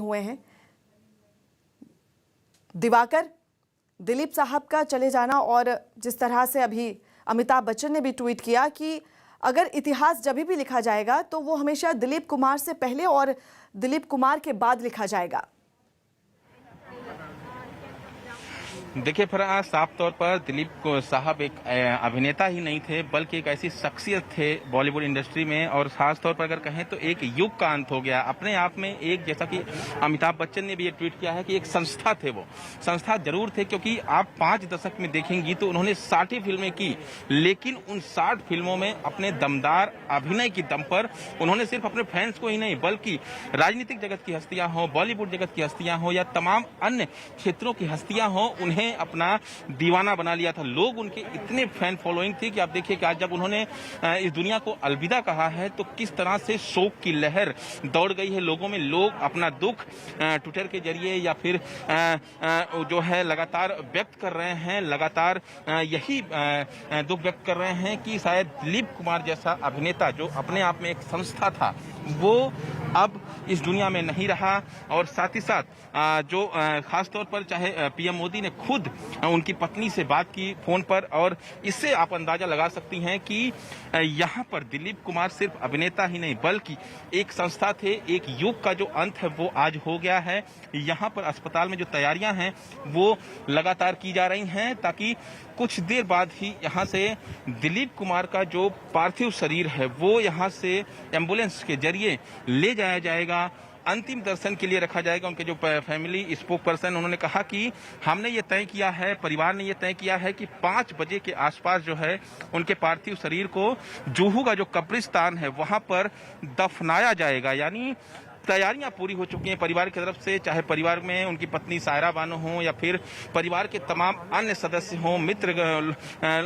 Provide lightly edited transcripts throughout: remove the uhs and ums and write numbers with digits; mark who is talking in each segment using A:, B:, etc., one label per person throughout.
A: हुए हैं। दिवाकर, दिलीप साहब का चले जाना और जिस तरह से अभी अमिताभ बच्चन ने भी ट्वीट किया कि अगर इतिहास जब भी लिखा जाएगा तो वो हमेशा दिलीप कुमार से पहले और दिलीप कुमार के बाद लिखा जाएगा।
B: देखिए फरहान, साफ तौर पर दिलीप साहब एक अभिनेता ही नहीं थे बल्कि एक ऐसी शख्सियत थे बॉलीवुड इंडस्ट्री में, और खास तौर पर अगर कहें तो एक युग का अंत हो गया अपने आप में। एक जैसा कि अमिताभ बच्चन ने भी ये ट्वीट किया है कि एक संस्था थे, वो संस्था जरूर थे, क्योंकि आप 5 दशक में देखेंगी तो उन्होंने 60 फिल्में की, लेकिन उन 60 फिल्मों में अपने दमदार अभिनय की दम पर उन्होंने सिर्फ अपने फैंस को ही नहीं बल्कि राजनीतिक जगत की हस्तियां हो, बॉलीवुड जगत की हस्तियां हो या तमाम अन्य क्षेत्रों की हस्तियां हो, उन्हें अपना दीवाना बना लिया था। लोग उनके इतने फैन फॉलोइंग थी कि आप देखिए कि आज जब उन्होंने इस दुनिया को अलविदा कहा है तो किस तरह से शोक की लहर दौड़ गई है लोगों में। लोग अपना दुख ट्विटर के जरिए या फिर जो है लगातार व्यक्त कर रहे हैं, लगातार यही दुख व्यक्त कर रहे हैं कि शायद दिलीप कुमार जैसा अभिनेता जो अपने आप में एक संस्था था वो अब इस दुनिया में नहीं रहा। और साथ ही साथ जो खास तौर पर चाहे पीएम मोदी ने खुद उनकी पत्नी से बात की फोन पर, और इससे आप अंदाजा लगा सकती हैं कि यहाँ पर दिलीप कुमार सिर्फ अभिनेता ही नहीं बल्कि एक संस्था थे। एक युग का जो अंत है वो आज हो गया है। यहाँ पर अस्पताल में जो तैयारियां हैं वो लगातार की जा रही हैं ताकि कुछ देर बाद ही यहाँ से दिलीप कुमार का जो पार्थिव शरीर है वो यहाँ से एम्बुलेंस के जरिए ले जाया जाएगा, अंतिम दर्शन के लिए रखा जाएगा। उनके जो फैमिली स्पोक पर्सन उन्होंने कहा कि हमने ये तय किया है, परिवार ने ये तय किया है कि 5 बजे के आसपास जो है उनके पार्थिव शरीर को जुहू का जो कब्रिस्तान है वहां पर दफनाया जाएगा। यानी तैयारियां पूरी हो चुकी हैं परिवार की तरफ से, चाहे परिवार में उनकी पत्नी सायरा बानो हो या फिर परिवार के तमाम अन्य सदस्य हों, मित्र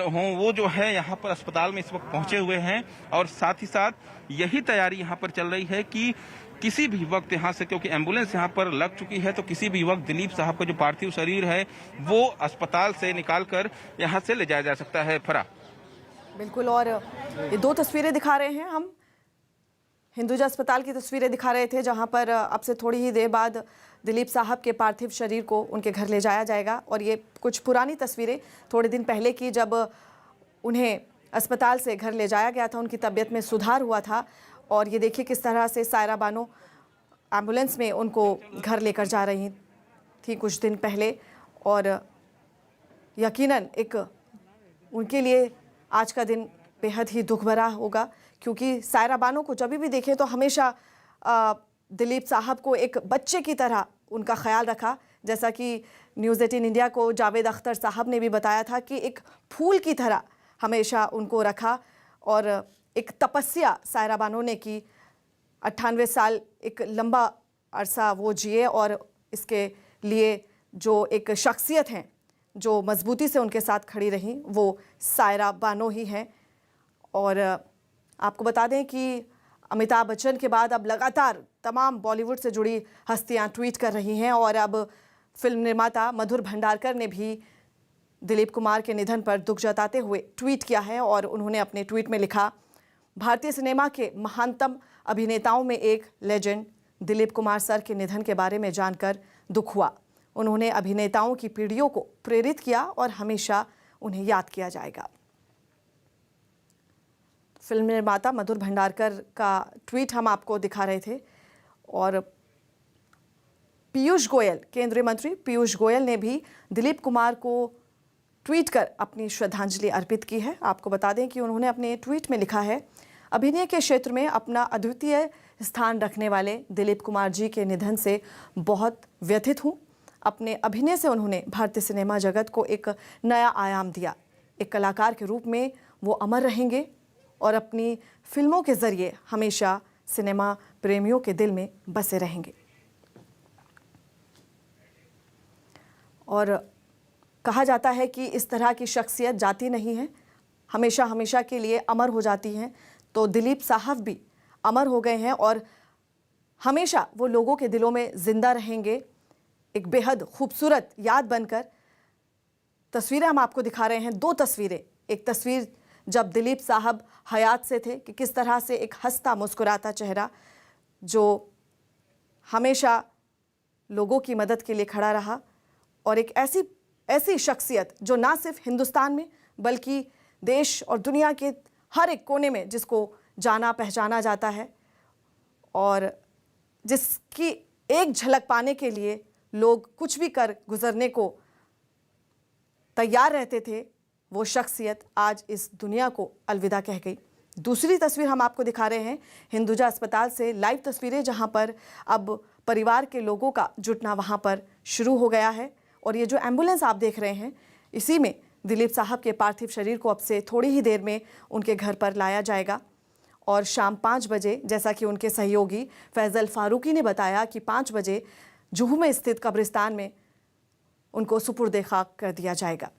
B: हों, वो जो है यहाँ पर अस्पताल में इस वक्त पहुंचे हुए हैं। और साथ ही साथ यही तैयारी यहाँ पर चल रही है कि किसी भी वक्त यहाँ से, क्योंकि एम्बुलेंस यहाँ पर लग चुकी है, तो किसी भी वक्त दिलीप साहब का जो पार्थिव शरीर है वो अस्पताल से निकाल कर यहाँ से ले जाया जा सकता है। फरा
A: बिल्कुल, और ये 2 तस्वीरें दिखा रहे हैं हम, हिंदुजा अस्पताल की तस्वीरें दिखा रहे थे जहां पर अब से थोड़ी ही देर बाद दिलीप साहब के पार्थिव शरीर को उनके घर ले जाया जाएगा। और ये कुछ पुरानी तस्वीरें थोड़े दिन पहले की, जब उन्हें अस्पताल से घर ले जाया गया था, उनकी तबीयत में सुधार हुआ था। और ये देखिए किस तरह से सायरा बानो एम्बुलेंस में उनको घर लेकर जा रही थी कुछ दिन पहले। और यकीनन एक उनके लिए आज का दिन बेहद ही दुख भरा होगा, क्योंकि सायरा बानो को जब भी देखें तो हमेशा दिलीप साहब को एक बच्चे की तरह उनका ख्याल रखा। जैसा कि न्यूज़ 18 इंडिया को जावेद अख्तर साहब ने भी बताया था कि एक फूल की तरह हमेशा उनको रखा। और एक तपस्या सायरा बानो ने की, 98 साल एक लंबा अरसा वो जिए, और इसके लिए जो एक शख्सियत हैं जो मजबूती से उनके साथ खड़ी रहीं वो सायरा बानो ही हैं। और आपको बता दें कि अमिताभ बच्चन के बाद अब लगातार तमाम बॉलीवुड से जुड़ी हस्तियां ट्वीट कर रही हैं। और अब फिल्म निर्माता मधुर भंडारकर ने भी दिलीप कुमार के निधन पर दुख जताते हुए ट्वीट किया है। और उन्होंने अपने ट्वीट में लिखा, भारतीय सिनेमा के महानतम अभिनेताओं में एक लेजेंड दिलीप कुमार सर के निधन के बारे में जानकर दुख हुआ। उन्होंने अभिनेताओं की पीढ़ियों को प्रेरित किया और हमेशा उन्हें याद किया जाएगा। फिल्म निर्माता मधुर भंडारकर का ट्वीट हम आपको दिखा रहे थे। और पीयूष गोयल, केंद्रीय मंत्री पीयूष गोयल ने भी दिलीप कुमार को ट्वीट कर अपनी श्रद्धांजलि अर्पित की है। आपको बता दें कि उन्होंने अपने ट्वीट में लिखा है, अभिनय के क्षेत्र में अपना अद्वितीय स्थान रखने वाले दिलीप कुमार जी के निधन से बहुत व्यथित हूँ। अपने अभिनय से उन्होंने भारतीय सिनेमा जगत को एक नया आयाम दिया। एक कलाकार के रूप में वो अमर रहेंगे और अपनी फिल्मों के जरिए हमेशा सिनेमा प्रेमियों के दिल में बसे रहेंगे। और कहा जाता है कि इस तरह की शख्सियत जाती नहीं है, हमेशा हमेशा के लिए अमर हो जाती हैं। तो दिलीप साहब भी अमर हो गए हैं और हमेशा वो लोगों के दिलों में जिंदा रहेंगे, एक बेहद खूबसूरत याद बनकर। तस्वीरें हम आपको दिखा रहे हैं, 2 तस्वीरें। एक तस्वीर जब दिलीप साहब हयात से थे कि किस तरह से एक हंसता मुस्कुराता चेहरा जो हमेशा लोगों की मदद के लिए खड़ा रहा और एक ऐसी शख्सियत जो ना सिर्फ हिंदुस्तान में बल्कि देश और दुनिया के हर एक कोने में जिसको जाना पहचाना जाता है और जिसकी एक झलक पाने के लिए लोग कुछ भी कर गुजरने को तैयार रहते थे, वो शख्सियत आज इस दुनिया को अलविदा कह गई। दूसरी तस्वीर हम आपको दिखा रहे हैं हिंदुजा अस्पताल से लाइव तस्वीरें, जहां पर अब परिवार के लोगों का जुटना वहां पर शुरू हो गया है। और ये जो एम्बुलेंस आप देख रहे हैं, इसी में दिलीप साहब के पार्थिव शरीर को अब से थोड़ी ही देर में उनके घर पर लाया जाएगा। और शाम 5 बजे, जैसा कि उनके सहयोगी फैज़ल फारूकी ने बताया कि 5 बजे जुहू में स्थित कब्रिस्तान में उनको सुपुर्द खाक कर दिया जाएगा।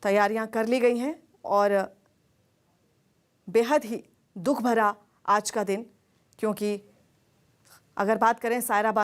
A: तैयारियां कर ली गई हैं और बेहद ही दुख भरा आज का दिन, क्योंकि अगर बात करें सायराबाद